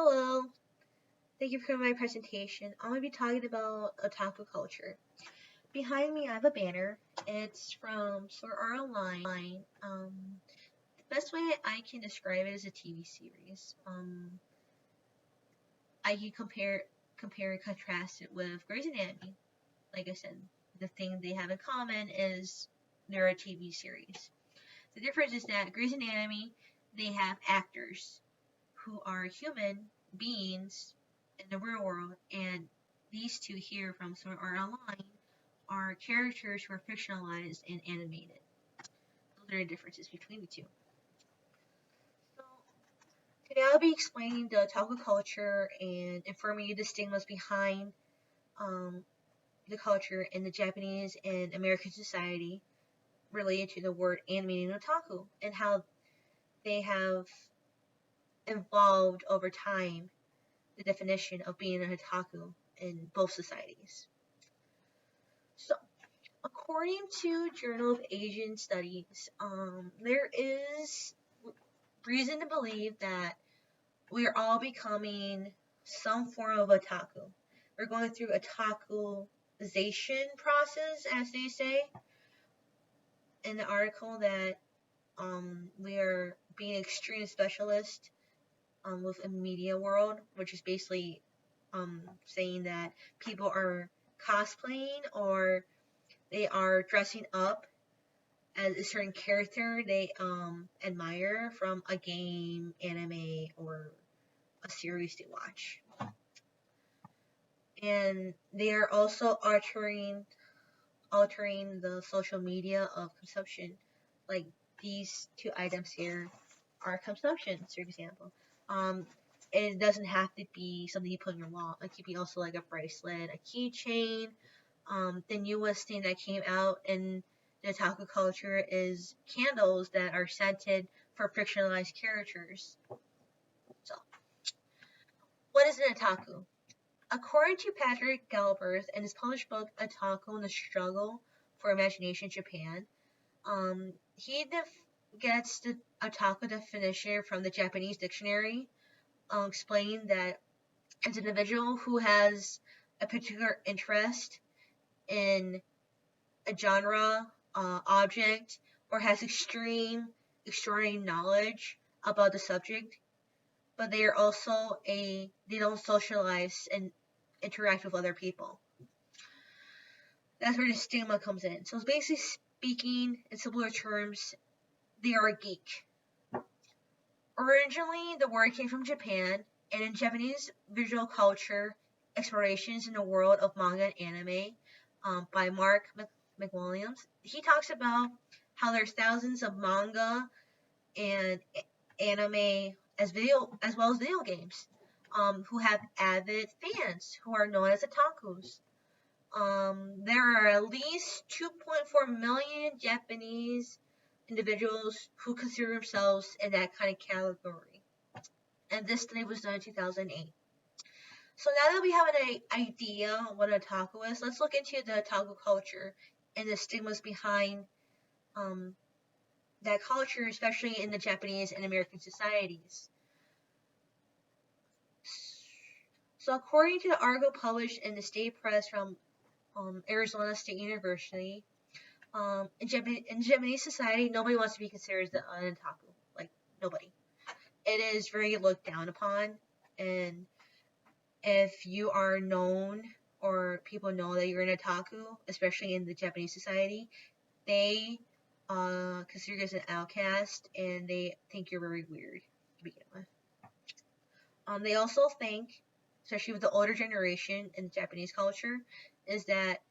Hello, thank you for my presentation. I'm going to be talking about otaku culture. Behind me, I have a banner. It's from Sword Art Online. The best way I can describe it is a TV series. I can compare and contrast it with Grey's Anatomy. Like I said, the thing they have in common is they're a TV series. The difference is that Grey's Anatomy, they have actors who are human beings in the real world, and these two here from Sword Art Online are characters who are fictionalized and animated. Those are the differences between the two. So today I'll be explaining the otaku culture and informing you the stigmas behind the culture in the Japanese and American society related to the word animating otaku and how they have evolved over time the definition of being an otaku in both societies. So, according to Journal of Asian Studies, there is reason to believe that we are all becoming some form of otaku. We're going through otakuization process, as they say in the article, that we are being extreme specialist with a media world, which is basically saying that people are cosplaying or they are dressing up as a certain character they admire from a game, anime, or a series they watch. And they are also altering the social media of consumption. Like these two items here are consumptions, for example. It doesn't have to be something you put on your wall. It could be also like a bracelet, a keychain. The newest thing that came out in the otaku culture is candles that are scented for fictionalized characters. So, what is an otaku? According to Patrick Galbraith in his published book Otaku and the Struggle for Imagination in Japan, he gets the otaku definition from the Japanese dictionary, explaining that it's an individual who has a particular interest in a genre, object, or has extraordinary knowledge about the subject, but they are also they don't socialize and interact with other people. That's where the stigma comes in. So it's basically speaking in simpler terms, they are a geek. Originally, the word came from Japan, and in Japanese visual culture, explorations in the world of manga and anime by Mark McWilliams, he talks about how there's thousands of manga and anime as well as video games who have avid fans who are known as otakus. There are at least 2.4 million Japanese individuals who consider themselves in that kind of category. And this study was done in 2008. So now that we have an idea of what an otaku is, let's look into the otaku culture and the stigmas behind that culture, especially in the Japanese and American societies. So according to the article published in the state press from Arizona State University, in Japanese society, nobody wants to be considered an otaku. Like, nobody. It is very looked down upon, and if you are known or people know that you're an otaku, especially in the Japanese society, they consider you as an outcast, and they think you're very weird to begin with. They also think, especially with the older generation in the Japanese culture, is that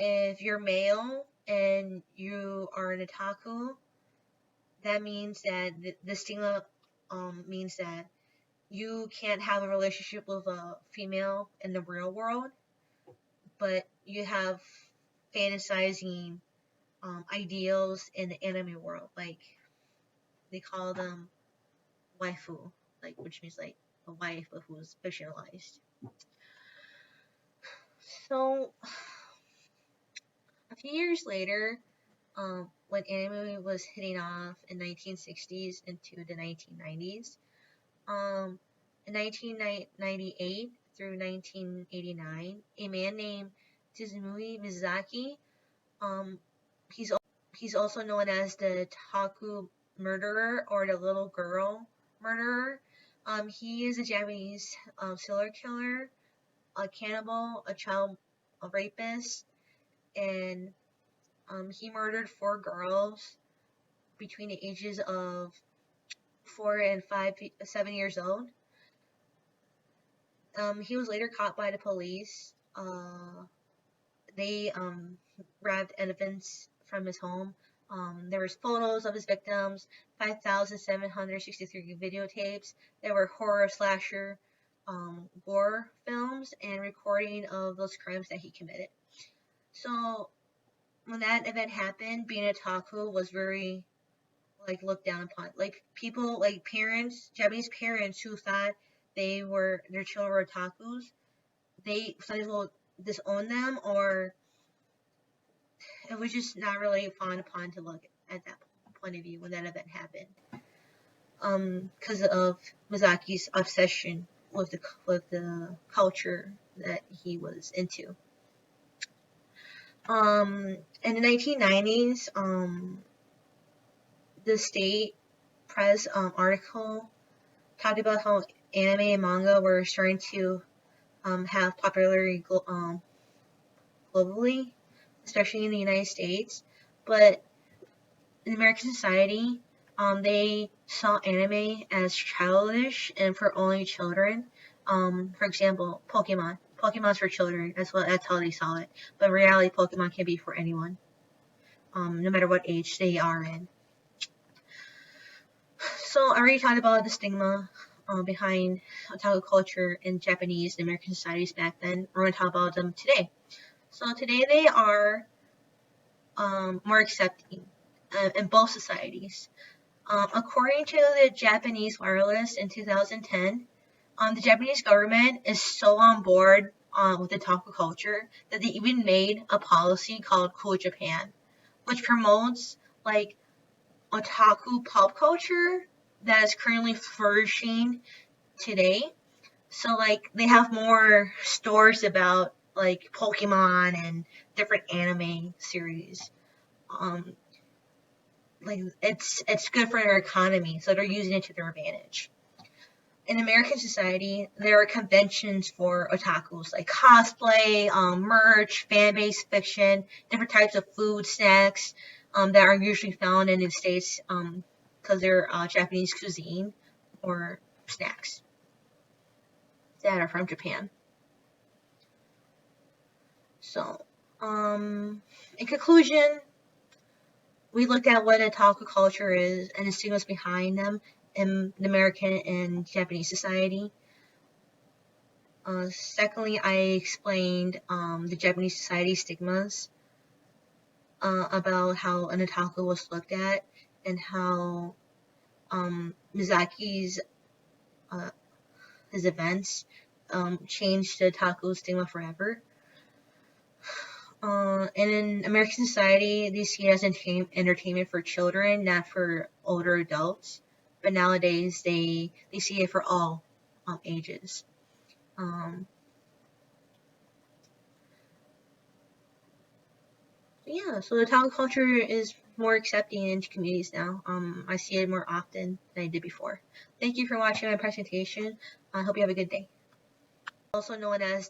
if you're male and you are an otaku, that means that the stigma means that you can't have a relationship with a female in the real world, but you have fantasizing ideals in the anime world. Like, they call them waifu, like, which means like a wife but who's fictionalized. So a few years later, when anime was hitting off in 1960s into the 1990s, In 1998 through 1989, a man named Tsuzumi Mizaki, he's also known as the Taku murderer or the little girl murderer. He is a Japanese serial killer, a cannibal, a child rapist, and he murdered 4 girls between the ages of 4 and 7 years old. He was later caught by the police. They grabbed evidence from his home. There was photos of his victims, 5,763 videotapes. There were horror slasher gore films and recording of those crimes that he committed. So when that event happened, being otaku was very looked down upon. People, parents, Japanese parents who thought their children were otakus, they might as well disown them, or it was just not really frowned upon to look at that point of view when that event happened. Because of Mizaki's obsession with the culture that he was into. In the 1990s, the state press article talked about how anime and manga were starting to have popularity globally, especially in the United States. But in American society, they saw anime as childish and for only children. For example, Pokemon. Pokemon's for children. That's how they saw it. But in reality, Pokemon can be for anyone, no matter what age they are in. So I already talked about the stigma behind otaku culture in Japanese and American societies back then. We're going to talk about them today. So today they are more accepting in both societies. According to the Japanese Wireless in 2010, the Japanese government is so on board with the otaku culture that they even made a policy called Cool Japan, which promotes otaku pop culture that is currently flourishing today. So they have more stores about Pokemon and different anime series. It's good for their economy, so they're using it to their advantage. In American society, there are conventions for otakus like cosplay, merch, fan-based fiction, different types of food, snacks that are usually found in the States because they're Japanese cuisine or snacks that are from Japan. So, in conclusion, we looked at what otaku culture is and the stigmas behind them in the American and Japanese society. Secondly, I explained the Japanese society stigmas about how an otaku was looked at and how Mizaki's his events changed the otaku stigma forever. And in American society, they see it as entertainment for children, not for older adults. But nowadays, they see it for all ages. So the otaku culture is more accepting in communities now. I see it more often than I did before. Thank you for watching my presentation. I hope you have a good day. Also known as